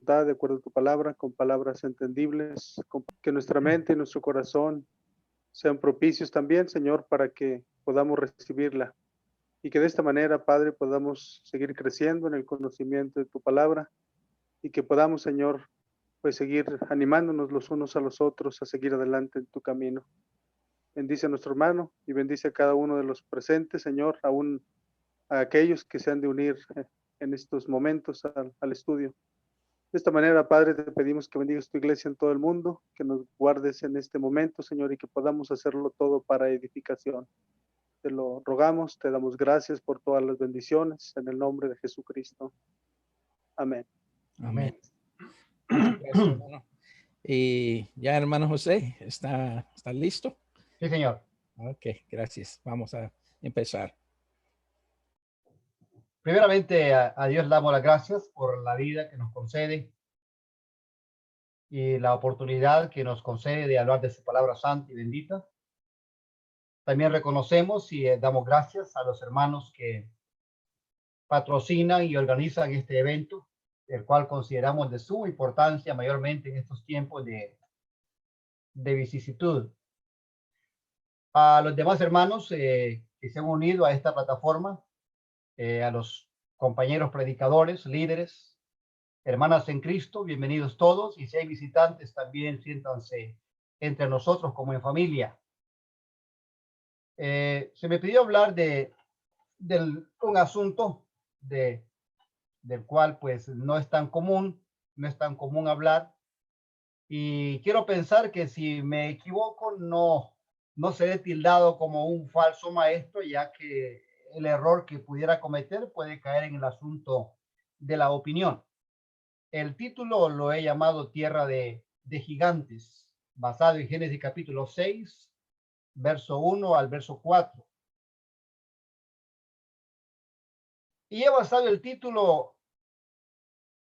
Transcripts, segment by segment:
de acuerdo a tu palabra, con palabras entendibles, que nuestra mente y nuestro corazón sean propicios también, Señor, para que podamos recibirla. Y que de esta manera, Padre, podamos seguir creciendo en el conocimiento de tu palabra y que podamos, Señor, pues seguir animándonos los unos a los otros a seguir adelante en tu camino. Bendice a nuestro hermano y bendice a cada uno de los presentes, Señor, aún a aquellos que se han de unir en estos momentos al estudio. De esta manera, Padre, te pedimos que bendigas tu iglesia en todo el mundo, que nos guardes en este momento, Señor, y que podamos hacerlo todo para edificación. Te lo rogamos, te damos gracias por todas las bendiciones, en el nombre de Jesucristo. Amén. Amén. Muchas gracias, hermano. Y ya, hermano José, ¿está listo? Sí, señor. Ok, gracias. Vamos a empezar. Primeramente, a Dios le damos las gracias por la vida que nos concede y la oportunidad que nos concede de hablar de su palabra santa y bendita. También reconocemos y damos gracias a los hermanos que patrocinan y organizan este evento, el cual consideramos de suma importancia mayormente en estos tiempos de vicisitud. A los demás hermanos que se han unido a esta plataforma, a los compañeros predicadores, líderes, hermanas en Cristo, bienvenidos todos, y si hay visitantes también siéntanse entre nosotros como en familia. Se me pidió hablar de un asunto del cual pues no es tan común hablar, y quiero pensar que si me equivoco no seré tildado como un falso maestro, ya que el error que pudiera cometer puede caer en el asunto de la opinión. El título lo he llamado Tierra de Gigantes, basado en Génesis capítulo 6, verso 1 al verso 4. Y he basado el título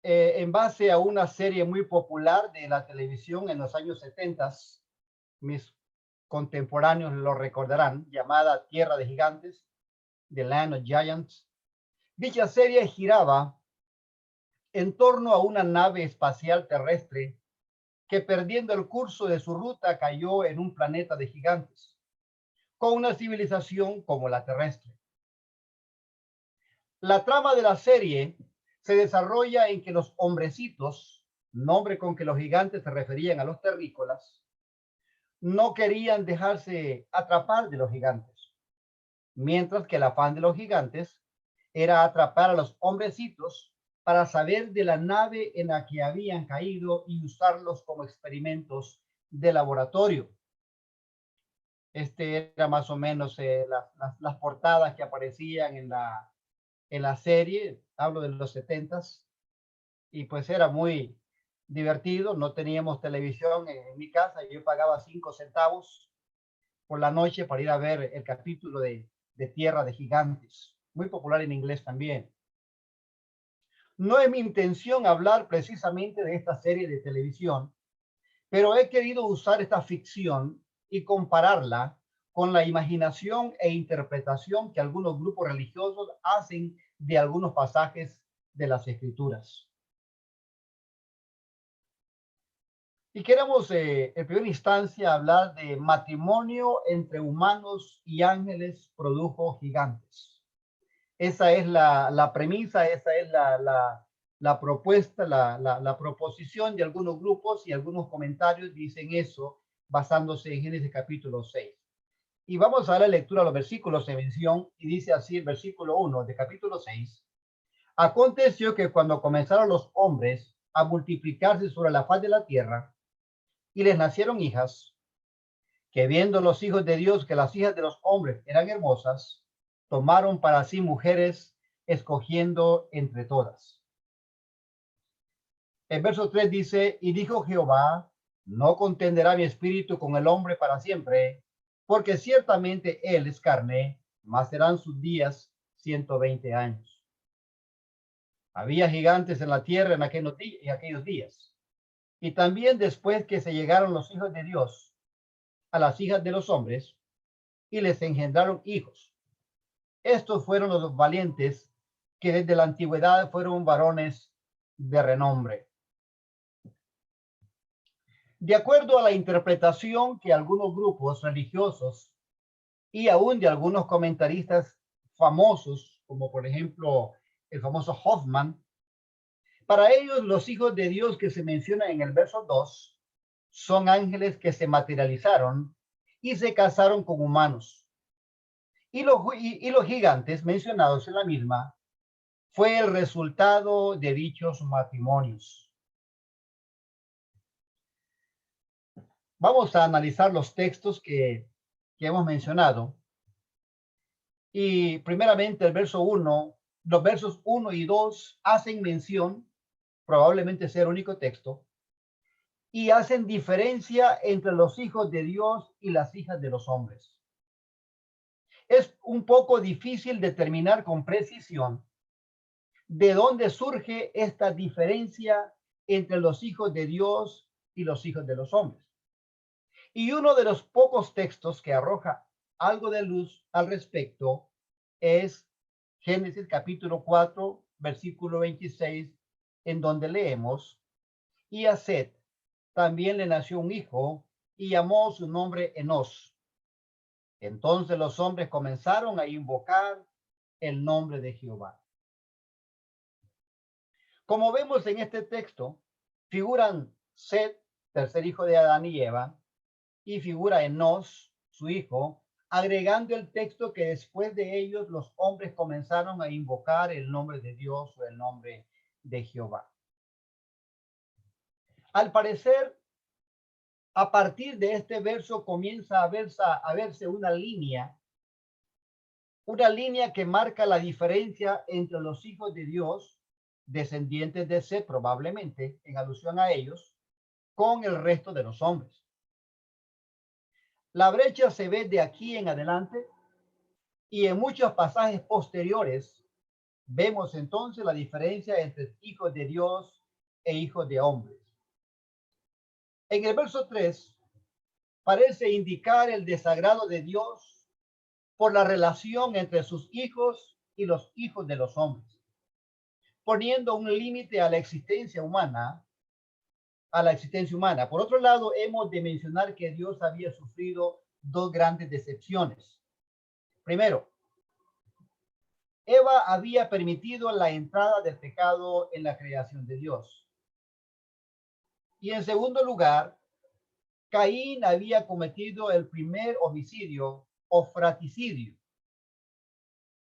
en base a una serie muy popular de la televisión en los años 70. Mis contemporáneos lo recordarán, llamada Tierra de Gigantes, The Land of Giants. Dicha serie giraba en torno a una nave espacial terrestre que, perdiendo el curso de su ruta, cayó en un planeta de gigantes, con una civilización como la terrestre. La trama de la serie se desarrolla en que los hombrecitos, nombre con que los gigantes se referían a los terrícolas, no querían dejarse atrapar de los gigantes, mientras que el afán de los gigantes era atrapar a los hombrecitos para saber de la nave en la que habían caído y usarlos como experimentos de laboratorio. Este era más o menos las portadas que aparecían en la serie. Hablo de los 70s, y pues era muy divertido. No teníamos televisión en mi casa, yo pagaba 5 centavos por la noche para ir a ver el capítulo de Tierra de Gigantes, muy popular en inglés también. No es mi intención hablar precisamente de esta serie de televisión, pero he querido usar esta ficción y compararla con la imaginación e interpretación que algunos grupos religiosos hacen de algunos pasajes de las Escrituras. Y queremos, en primera instancia, hablar de matrimonio entre humanos y ángeles produjo gigantes. Esa es la premisa, esa es la propuesta, la proposición de algunos grupos, y algunos comentarios dicen eso basándose en Génesis capítulo 6. Y vamos a dar la lectura a los versículos de mención, y dice así el versículo 1 de capítulo 6. Aconteció que cuando comenzaron los hombres a multiplicarse sobre la faz de la tierra, y les nacieron hijas, que viendo los hijos de Dios que las hijas de los hombres eran hermosas, tomaron para sí mujeres, escogiendo entre todas. El verso 3 dice: y dijo Jehová, no contenderá mi espíritu con el hombre para siempre, porque ciertamente él es carne, mas serán sus días 120 años. Había gigantes en la tierra en aquellos días, y también después que se llegaron los hijos de Dios a las hijas de los hombres, y les engendraron hijos. Estos fueron los valientes, que desde la antigüedad fueron varones de renombre. De acuerdo a la interpretación que algunos grupos religiosos y aún de algunos comentaristas famosos, como por ejemplo el famoso Hoffman, para ellos los hijos de Dios que se mencionan en el verso 2 son ángeles que se materializaron y se casaron con humanos. Y los gigantes mencionados en la misma fue el resultado de dichos matrimonios. Vamos a analizar los textos que hemos mencionado. Y primeramente el verso 1, los versos 1 y 2 hacen mención, probablemente sea el único texto, y hacen diferencia entre los hijos de Dios y las hijas de los hombres. Es un poco difícil determinar con precisión de dónde surge esta diferencia entre los hijos de Dios y los hijos de los hombres. Y uno de los pocos textos que arroja algo de luz al respecto es Génesis capítulo 4, versículo 26, en donde leemos, y a Set también le nació un hijo y llamó su nombre Enos. Entonces los hombres comenzaron a invocar el nombre de Jehová. Como vemos en este texto, figuran Set, tercer hijo de Adán y Eva, y figura Enos, su hijo, agregando el texto que después de ellos los hombres comenzaron a invocar el nombre de Dios o el nombre de Jehová. Al parecer, a partir de este verso comienza a verse una línea que marca la diferencia entre los hijos de Dios, descendientes de Set probablemente, en alusión a ellos, con el resto de los hombres. La brecha se ve de aquí en adelante y en muchos pasajes posteriores vemos entonces la diferencia entre hijos de Dios e hijos de hombres. En el verso 3 parece indicar el desagrado de Dios por la relación entre sus hijos y los hijos de los hombres, poniendo un límite a la existencia humana. Por otro lado, hemos de mencionar que Dios había sufrido dos grandes decepciones. Primero, Eva había permitido la entrada del pecado en la creación de Dios. Y en segundo lugar, Caín había cometido el primer homicidio o fratricidio.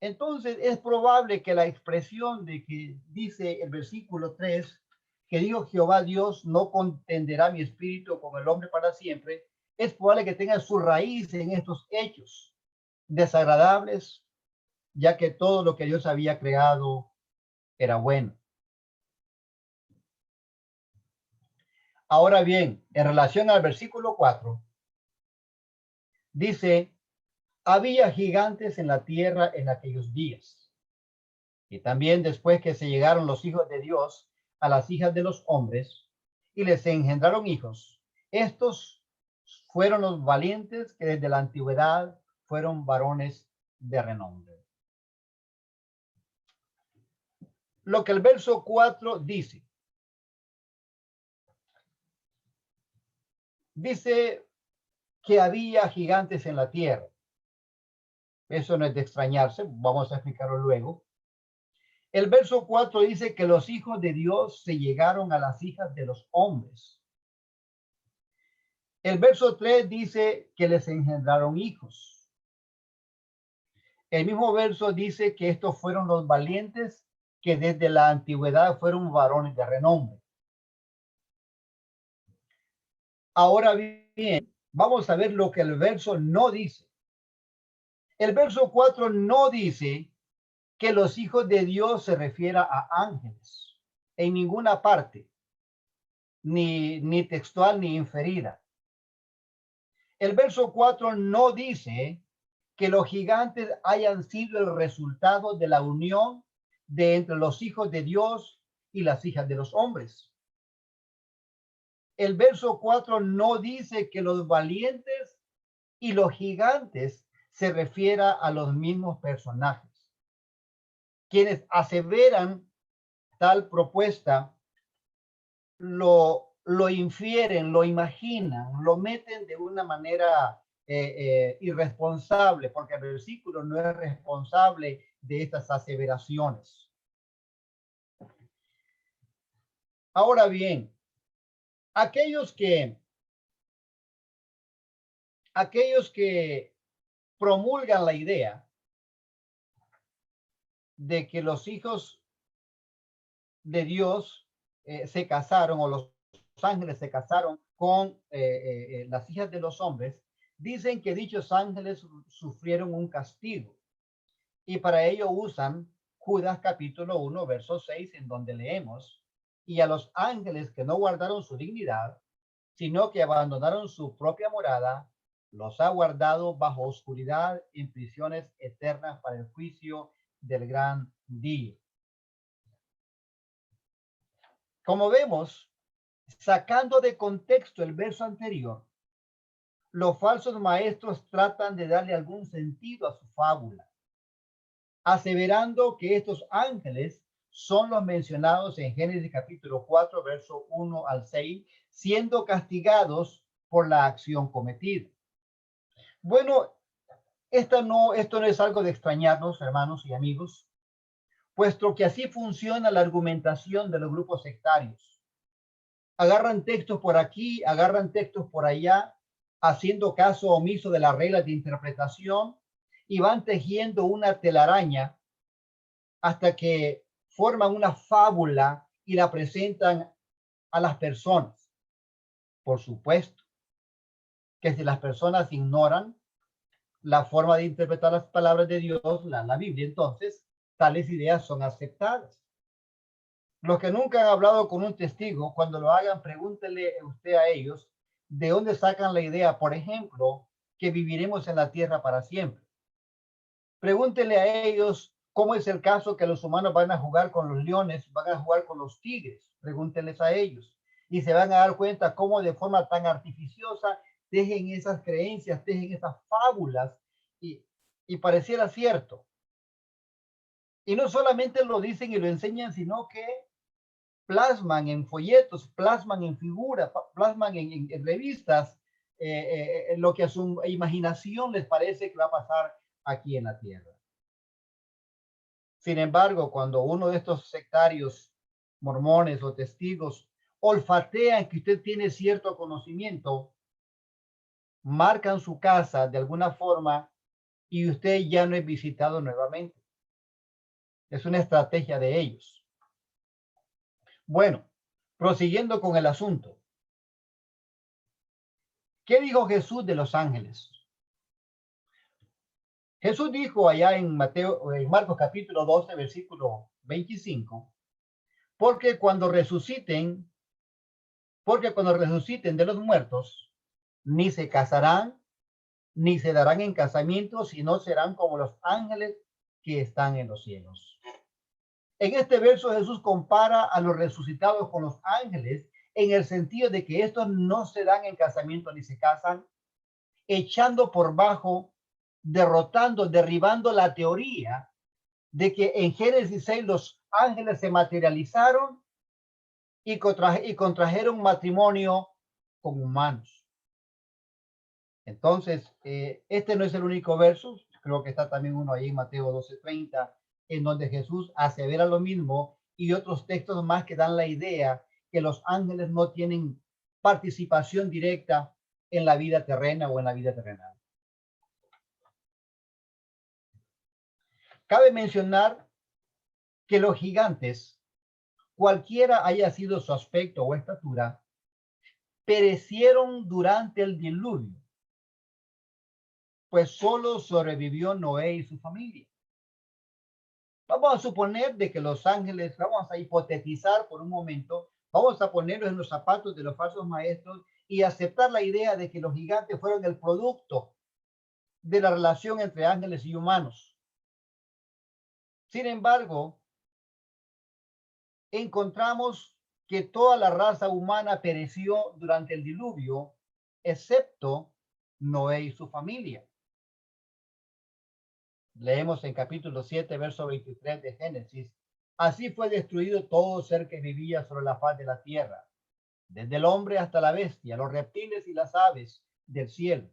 Entonces es probable que la expresión de que dice el versículo 3, que dijo Jehová Dios, no contenderá mi espíritu con el hombre para siempre, es probable que tenga su raíz en estos hechos desagradables, ya que todo lo que Dios había creado era bueno. Ahora bien, en relación al versículo 4, dice, había gigantes en la tierra en aquellos días. Y también después que se llegaron los hijos de Dios a las hijas de los hombres y les engendraron hijos, estos fueron los valientes que desde la antigüedad fueron varones de renombre. Lo que el verso 4 dice que había gigantes en la tierra. Eso no es de extrañarse, vamos a explicarlo luego. El verso 4 dice que los hijos de Dios se llegaron a las hijas de los hombres. El verso 3 dice que les engendraron hijos. El mismo verso dice que estos fueron los valientes que desde la antigüedad fueron varones de renombre. Ahora bien, vamos a ver lo que el verso no dice. El verso 4 no dice que los hijos de Dios se refiera a ángeles en ninguna parte, ni textual ni inferida. El verso 4 no dice que los gigantes hayan sido el resultado de la unión de entre los hijos de Dios y las hijas de los hombres. El verso 4 no dice que los valientes y los gigantes se refiera a los mismos personajes. Quienes aseveran tal propuesta lo lo infieren, lo imaginan, lo meten de una manera irresponsable, porque el versículo no es responsable de estas aseveraciones. Ahora bien, aquellos que promulgan la idea de que los hijos de Dios se casaron, o los ángeles se casaron con las hijas de los hombres, dicen que dichos ángeles sufrieron un castigo, y para ello usan Judas capítulo 1, verso 6, en donde leemos: y a los ángeles que no guardaron su dignidad, sino que abandonaron su propia morada, los ha guardado bajo oscuridad en prisiones eternas para el juicio del gran día. Como vemos, sacando de contexto el verso anterior, los falsos maestros tratan de darle algún sentido a su fábula, aseverando que estos ángeles son los mencionados en Génesis capítulo 4, verso 1 al 6, siendo castigados por la acción cometida. Bueno, esto no es algo de extrañarnos, hermanos y amigos, puesto que así funciona la argumentación de los grupos sectarios. Agarran textos por aquí, agarran textos por allá, haciendo caso omiso de las reglas de interpretación, y van tejiendo una telaraña hasta que forman una fábula y la presentan a las personas. Por supuesto que si las personas ignoran la forma de interpretar las palabras de Dios, la Biblia, entonces tales ideas son aceptadas. Los que nunca han hablado con un testigo, cuando lo hagan, pregúntele usted a ellos de dónde sacan la idea, por ejemplo, que viviremos en la tierra para siempre. Pregúntele a ellos cómo es el caso que los humanos van a jugar con los leones, van a jugar con los tigres. Pregúntenles a ellos y se van a dar cuenta cómo de forma tan artificiosa tejen esas creencias, tejen esas fábulas, y pareciera cierto. Y no solamente lo dicen y lo enseñan, sino que plasman en folletos, plasman en figuras, plasman en revistas lo que a su imaginación les parece que va a pasar aquí en la tierra. Sin embargo, cuando uno de estos sectarios, mormones o testigos, olfatean que usted tiene cierto conocimiento, marcan su casa de alguna forma y usted ya no es visitado nuevamente. Es una estrategia de ellos. Bueno, prosiguiendo con el asunto. ¿Qué dijo Jesús de los ángeles? Jesús dijo allá en Marcos capítulo 12, versículo 25, porque cuando resuciten de los muertos, ni se casarán, ni se darán en casamiento, sino serán como los ángeles que están en los cielos. En este verso Jesús compara a los resucitados con los ángeles, en el sentido de que estos no se dan en casamiento ni se casan, echando por bajo, derribando la teoría de que en Génesis 6 los ángeles se materializaron y contrajeron matrimonio con humanos. Entonces, este no es el único verso, creo que está también uno ahí en Mateo 12:30, en donde Jesús asevera lo mismo, y otros textos más que dan la idea que los ángeles no tienen participación directa en la vida terrena o en la vida terrenal. Cabe mencionar que los gigantes, cualquiera haya sido su aspecto o estatura, perecieron durante el diluvio, pues solo sobrevivió Noé y su familia. Vamos a suponer de que los ángeles, vamos a hipotetizar por un momento, vamos a ponernos en los zapatos de los falsos maestros y aceptar la idea de que los gigantes fueron el producto de la relación entre ángeles y humanos. Sin embargo, encontramos que toda la raza humana pereció durante el diluvio, excepto Noé y su familia. Leemos en capítulo 7, verso 23 de Génesis. Así fue destruido todo ser que vivía sobre la faz de la tierra, desde el hombre hasta la bestia, los reptiles y las aves del cielo.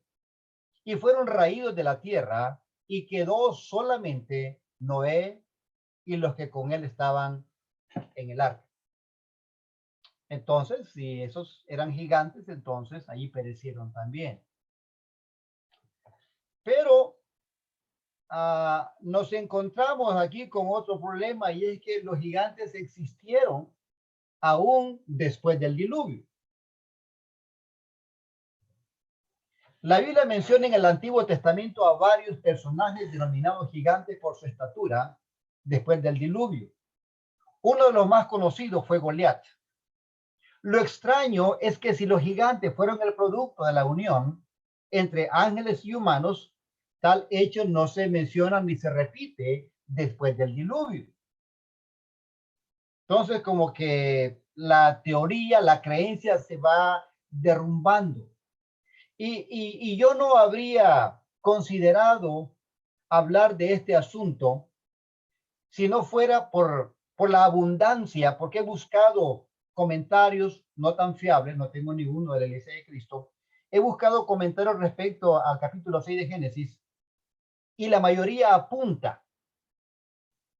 Y fueron raídos de la tierra, y quedó solamente Noé y los que con él estaban en el arca. Entonces, si esos eran gigantes, entonces allí perecieron también. Pero nos encontramos aquí con otro problema, y es que los gigantes existieron aún después del diluvio. La Biblia menciona en el Antiguo Testamento a varios personajes denominados gigantes por su estatura después del diluvio. Uno de los más conocidos fue Goliat. Lo extraño es que si los gigantes fueron el producto de la unión entre ángeles y humanos, tal hecho no se menciona ni se repite después del diluvio. Entonces, como que la teoría, la creencia se va derrumbando. Y yo no habría considerado hablar de este asunto si no fuera por la abundancia, porque he buscado comentarios no tan fiables, no tengo ninguno de la Iglesia de Cristo. He buscado comentarios respecto al capítulo 6 de Génesis, y la mayoría apunta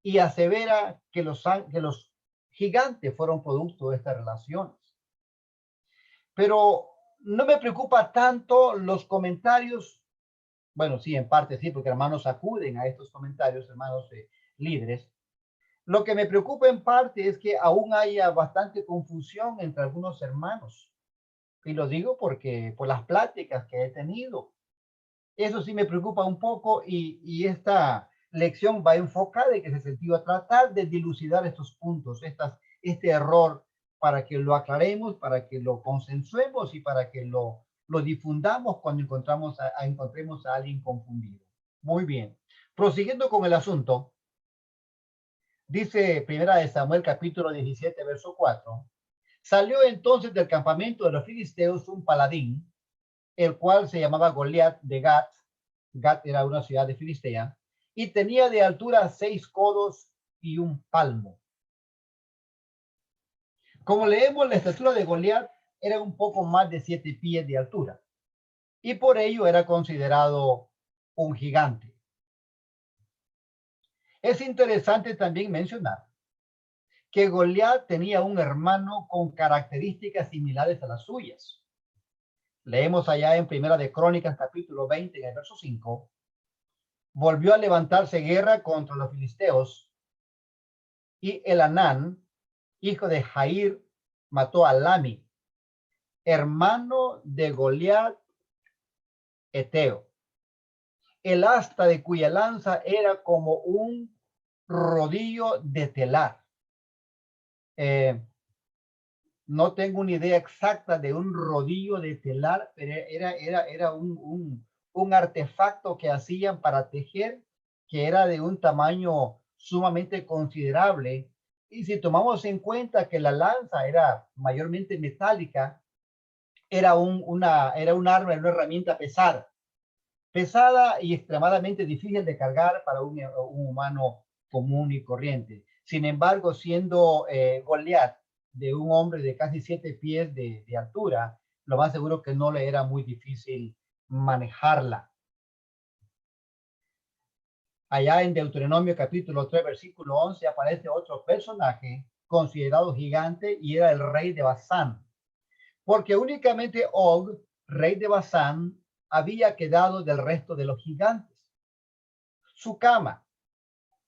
y asevera que los gigantes fueron producto de estas relaciones. Pero no me preocupa tanto los comentarios. Bueno, sí, en parte sí, porque hermanos acuden a estos comentarios, hermanos líderes. Lo que me preocupa en parte es que aún haya bastante confusión entre algunos hermanos. Y lo digo porque por las pláticas que he tenido. Eso sí me preocupa un poco, y esta lección va enfocada en ese sentido, a tratar de dilucidar estos puntos, este error, para que lo aclaremos, para que lo consensuemos y para que lo difundamos cuando encontremos a alguien confundido. Muy bien. Prosiguiendo con el asunto, dice Primera de Samuel capítulo 17, verso 4. Salió entonces del campamento de los filisteos un paladín, el cual se llamaba Goliat de Gat. Gat era una ciudad de Filistea, y tenía de altura 6 codos y 1 palmo. Como leemos, la estatura de Goliat era un poco más de 7 pies de altura, y por ello era considerado un gigante. Es interesante también mencionar que Goliat tenía un hermano con características similares a las suyas. Leemos allá en Primera de Crónicas, capítulo 20, en el verso 5. Volvió a levantarse guerra contra los filisteos, y Elanán, hijo de Jair, mató a Lami, hermano de Goliat Eteo. El asta de cuya lanza era como un rodillo de telar. No tengo una idea exacta de un rodillo de telar, pero era un artefacto que hacían para tejer, que era de un tamaño sumamente considerable. Y si tomamos en cuenta que la lanza era mayormente metálica, era un arma, era una herramienta pesada y extremadamente difícil de cargar para un humano común y corriente. Sin embargo, siendo Goliat de un hombre de casi 7 pies de altura, lo más seguro que no le era muy difícil manejarla. Allá en Deuteronomio capítulo 3, versículo 11, aparece otro personaje considerado gigante, y era el rey de Basán, porque únicamente Og, rey de Basán, había quedado del resto de los gigantes. Su cama,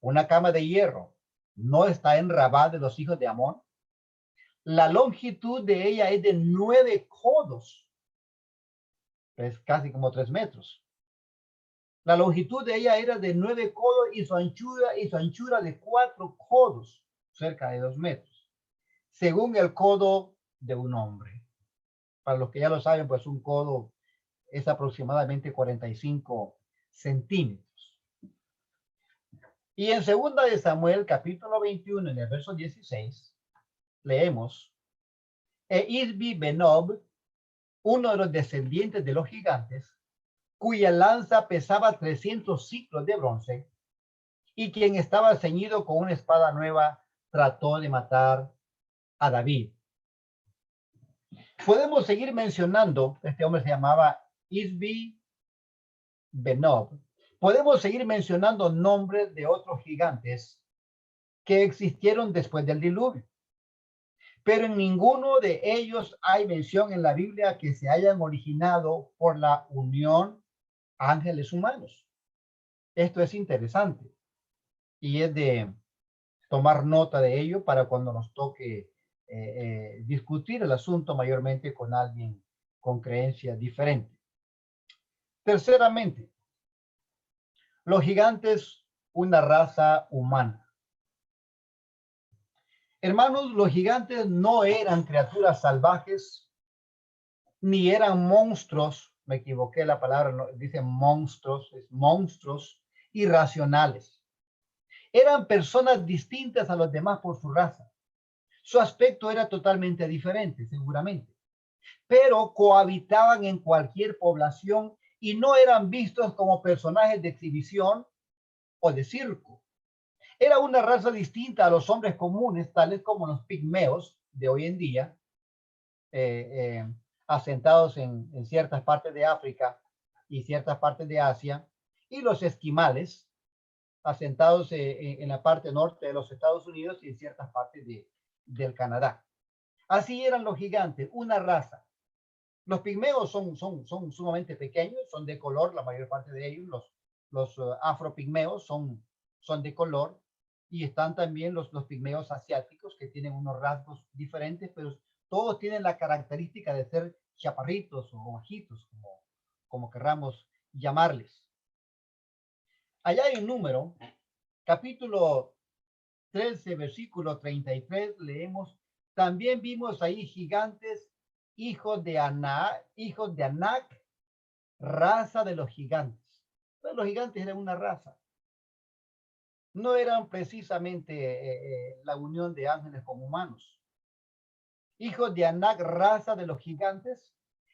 una cama de hierro, no está en Rabá de los hijos de Amón. La longitud de ella es de 9 codos, es casi como 3 metros. La longitud de ella era de 9 codos, y su anchura de 4 codos, cerca de 2 metros, según el codo de un hombre. Para los que ya lo saben, pues un codo es aproximadamente 45 centímetros. Y en segunda de Samuel, capítulo 21, en el verso 16, leemos: E Isbi Benob, uno de los descendientes de los gigantes, cuya lanza pesaba 300 ciclos de bronce, y quien estaba ceñido con una espada nueva, trató de matar a David. Podemos seguir mencionando, este hombre se llamaba Isbi Benob. Podemos seguir mencionando nombres de otros gigantes que existieron después del diluvio, pero en ninguno de ellos hay mención en la Biblia que se hayan originado por la unión ángeles humanos. Esto es interesante y es de tomar nota de ello para cuando nos toque discutir el asunto mayormente con alguien con creencias diferentes. Terceramente, los gigantes, una raza humana. Hermanos, los gigantes no eran criaturas salvajes, ni eran monstruos, me equivoqué la palabra, no, dice monstruos, es monstruos irracionales. Eran personas distintas a los demás por su raza. Su aspecto era totalmente diferente, seguramente, pero cohabitaban en cualquier población y no eran vistos como personajes de exhibición o de circo. Era una raza distinta a los hombres comunes, tales como los pigmeos de hoy en día, asentados en ciertas partes de África y ciertas partes de Asia, y los esquimales, asentados en la parte norte de los Estados Unidos y en ciertas partes del Canadá. Así eran los gigantes, una raza. Los pigmeos son sumamente pequeños, son de color, la mayor parte de ellos, los afropigmeos son de color, y están también los pigmeos asiáticos que tienen unos rasgos diferentes, pero todos tienen la característica de ser chaparritos o bajitos, como querramos llamarles. Allá en Número, capítulo 13, versículo 33, leemos, también vimos ahí gigantes, hijos de Anac, raza de los gigantes. Pero los gigantes eran una raza. No eran precisamente la unión de ángeles con humanos. Hijos de Anac, raza de los gigantes,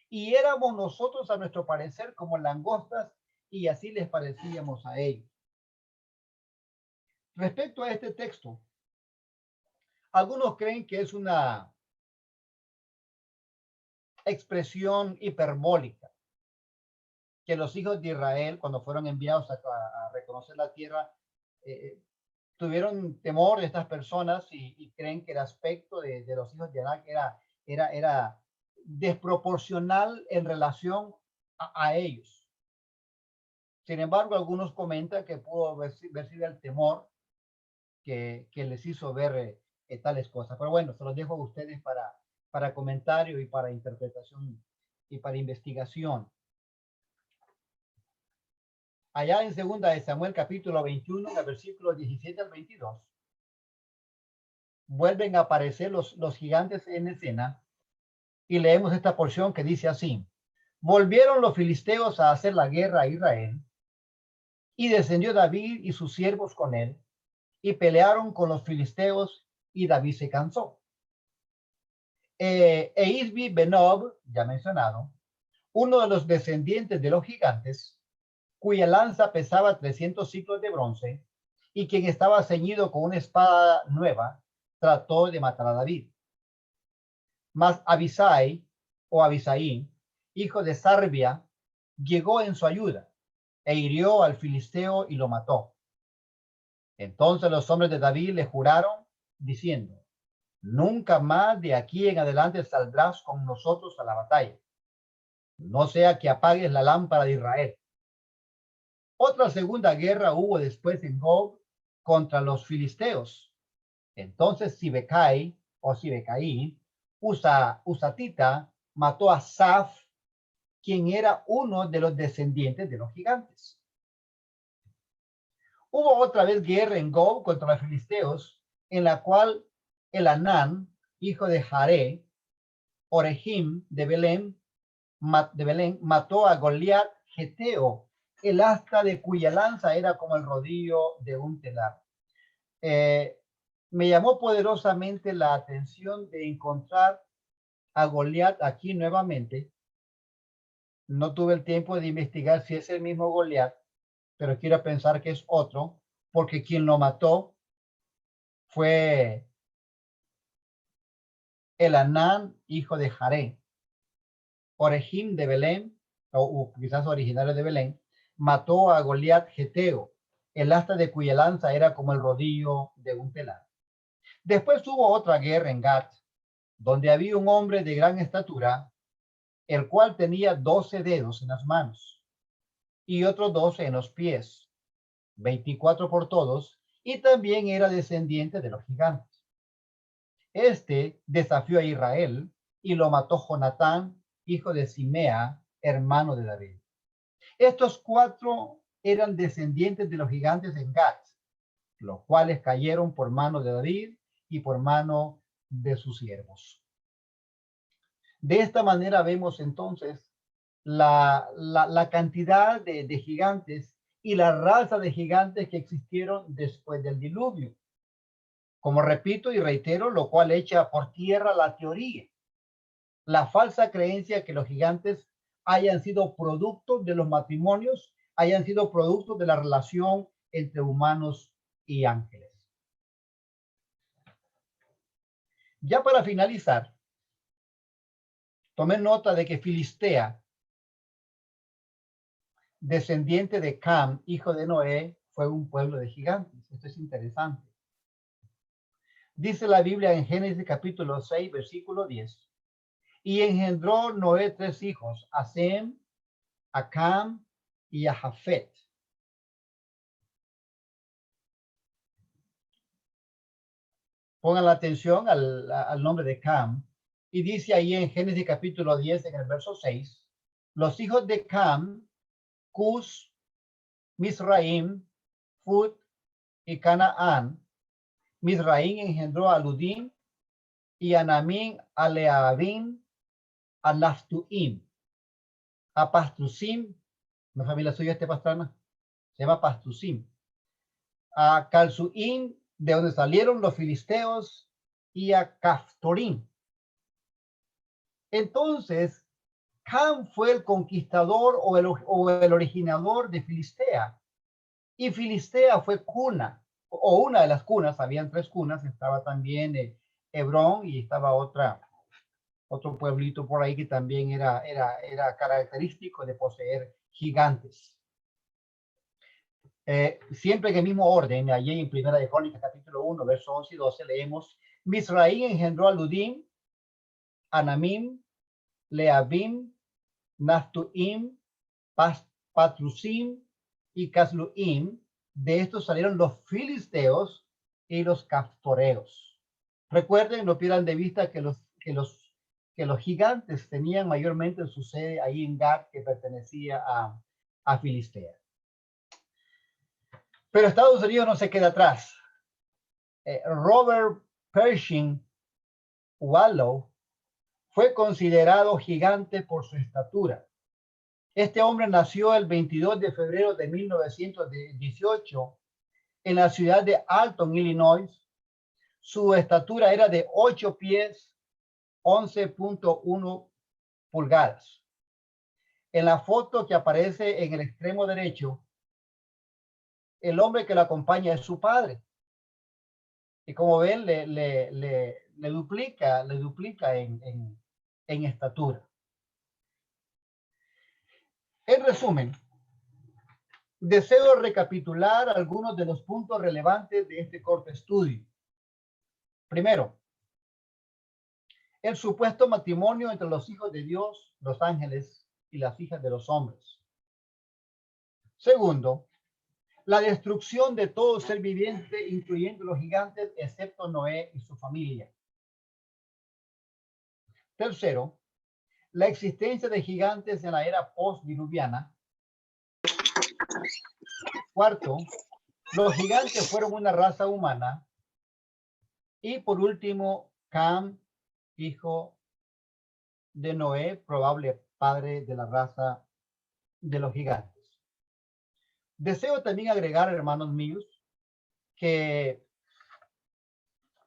y éramos nosotros a nuestro parecer como langostas, y así les parecíamos a ellos. Respecto a este texto, algunos creen que es una expresión hiperbólica, que los hijos de Israel, cuando fueron enviados a reconocer la tierra, tuvieron temor de estas personas y creen que el aspecto de los hijos de Anac era desproporcional en relación a ellos. Sin embargo, algunos comentan que pudo ver sido el temor que les hizo ver tales cosas. Pero bueno, se los dejo a ustedes para comentario y para interpretación y para investigación. Allá en segunda de Samuel capítulo 21, versículos 17 al 22, vuelven a aparecer los gigantes en escena y leemos esta porción que dice así: volvieron los filisteos a hacer la guerra a Israel y descendió David y sus siervos con él y pelearon con los filisteos y David se cansó. Isbi Benob, ya mencionado, uno de los descendientes de los gigantes, cuya lanza pesaba 300 ciclos de bronce y quien estaba ceñido con una espada nueva, trató de matar a David. Mas Abisai, hijo de Sarbia, llegó en su ayuda e hirió al filisteo y lo mató. Entonces los hombres de David le juraron, diciendo: nunca más de aquí en adelante saldrás con nosotros a la batalla, no sea que apagues la lámpara de Israel. Otra segunda guerra hubo después en Gob contra los filisteos. Entonces Sibekai, Usatita, mató a Saf, quien era uno de los descendientes de los gigantes. Hubo otra vez guerra en Gob contra los filisteos, en la cual Elanán, hijo de Jaré, Orejim de Belén, mató a Goliat Geteo, el asta de cuya lanza era como el rodillo de un telar. Me llamó poderosamente la atención de encontrar a Goliat aquí nuevamente. No tuve el tiempo de investigar si es el mismo Goliat, pero quiero pensar que es otro, porque quien lo mató fue Elanán, hijo de Jaré. Orejim de Belén, o quizás originario de Belén, mató a Goliat Geteo, el asta de cuya lanza era como el rodillo de un telar. Después hubo otra guerra en Gat, donde había un hombre de gran estatura, el cual tenía 12 dedos en las manos y otros 12 en los pies, 24 por todos, y también era descendiente de los gigantes. Este desafió a Israel y lo mató Jonatán, hijo de Simea, hermano de David. Estos 4 eran descendientes de los gigantes en Gat, los cuales cayeron por mano de David y por mano de sus siervos. De esta manera vemos entonces la cantidad de gigantes y la raza de gigantes que existieron después del diluvio. Como repito y reitero, lo cual echa por tierra la teoría, la falsa creencia que los gigantes hayan sido productos de los matrimonios, hayan sido productos de la relación entre humanos y ángeles. Ya para finalizar, tomé nota de que Filistea, descendiente de Cam, hijo de Noé, fue un pueblo de gigantes. Esto es interesante. Dice la Biblia en Génesis capítulo 6, versículo 10. Y engendró Noé 3 hijos, a Sem, a Cam y a Jafet. Pongan la atención al nombre de Cam. Y dice ahí en Génesis capítulo 10, en el verso 6, los hijos de Cam, Cus, Misraim, Fut y Canaán. Misraim engendró a Ludim y a Namín, a Leabim, a Naftuim, a Pastrusim, ¿la familia suya pastrana? Se llama Pastrusim, a Calsuim, de donde salieron los filisteos, y a Caftorim. Entonces, Cam fue el conquistador o el originador de Filistea, y Filistea fue cuna, o una de las cunas. Habían 3 cunas, estaba también Hebrón y estaba otro pueblito por ahí que también era característico de poseer gigantes. Siempre en el mismo orden, allí en Primera de Crónicas, capítulo 1, versos 11 y 12, leemos: Misraim engendró a Ludim, Anamim, Leabim, Naftuim, Patrusim y Casluim. De estos salieron los filisteos y los caftoreos. Recuerden, no pierdan de vista que los gigantes tenían mayormente su sede ahí en Gat, que pertenecía a Filistea. Pero Estados Unidos no se queda atrás. Robert Pershing Wallow fue considerado gigante por su estatura. Este hombre nació el 22 de febrero de 1918 en la ciudad de Alton, Illinois. Su estatura era de 8 pies, 11.1 pulgadas. En la foto que aparece en el extremo derecho, el hombre que lo acompaña es su padre. Y como ven, le duplica en estatura. En resumen, deseo recapitular algunos de los puntos relevantes de este corto estudio. Primero, el supuesto matrimonio entre los hijos de Dios, los ángeles, y las hijas de los hombres. Segundo, la destrucción de todo ser viviente, incluyendo los gigantes, excepto Noé y su familia. Tercero, la existencia de gigantes en la era post-diluviana. Cuarto, los gigantes fueron una raza humana. Y por último, Cam, hijo de Noé, probable padre de la raza de los gigantes. Deseo también agregar, hermanos míos, que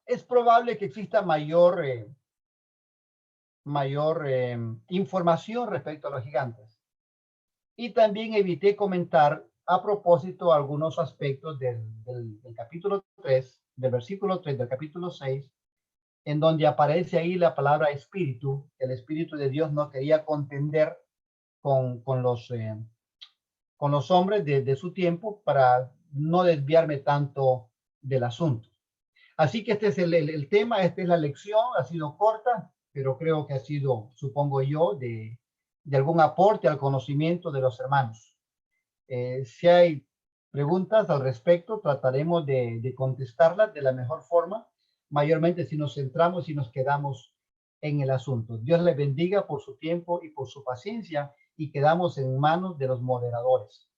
es probable que exista mayor información respecto a los gigantes. Y también evité comentar a propósito algunos aspectos del capítulo 3, del versículo 3 del capítulo 6, en donde aparece ahí la palabra espíritu. El Espíritu de Dios no quería contender con los hombres de su tiempo para no desviarme tanto del asunto. Así que este es el tema, esta es la lección. Ha sido corta, pero creo que ha sido, supongo yo, de algún aporte al conocimiento de los hermanos. Si hay preguntas al respecto, trataremos de contestarlas de la mejor forma, mayormente si nos centramos y nos quedamos en el asunto. Dios les bendiga por su tiempo y por su paciencia, y quedamos en manos de los moderadores.